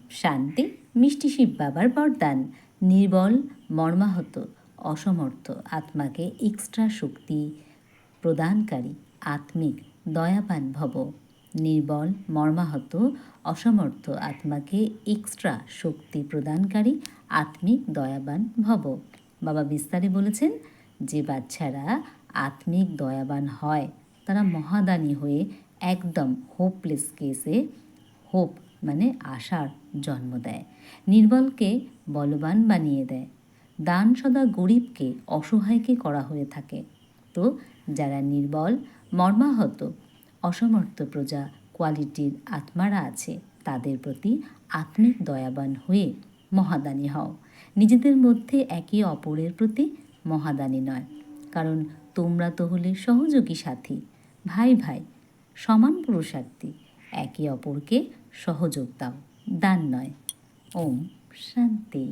শান্তি মিষ্টি শিব বাবার বরদান। নির্বল মর্মাহত অসমর্থ আত্মাকে এক্সট্রা শক্তি প্রদানকারী আত্মিক দয়াবান ভব। নির্বল মর্মাহত অসমর্থ আত্মাকে এক্সট্রা শক্তি প্রদানকারী আত্মিক দয়াবান ভব। বাবা বিস্তারে বলেছেন, যে বাচ্চারা আত্মিক দয়াবান হয় তারা মহাদানী হয়ে একদম হোপলেস কেসে হোপ মানে আশার জন্ম দেয়, নির্বলকে বলবান বানিয়ে দেয়। দান সদা গরিবকে অসহায়কে করা হয়ে থাকে। তো যারা নির্বল মর্মাহত অসমর্থ প্রজা কোয়ালিটির আত্মারা আছে তাদের প্রতি আত্মিক দয়াবান হয়ে মহাদানী হও। নিজেদের মধ্যে একে অপরের প্রতি মহাদানী নয়, কারণ তোমরা তো হলে সহযোগী সাথী, ভাই ভাই, সমান পুরুষার্থী। একে অপরকে সহযোগ দাও, দান নয়। ওম শান্তি।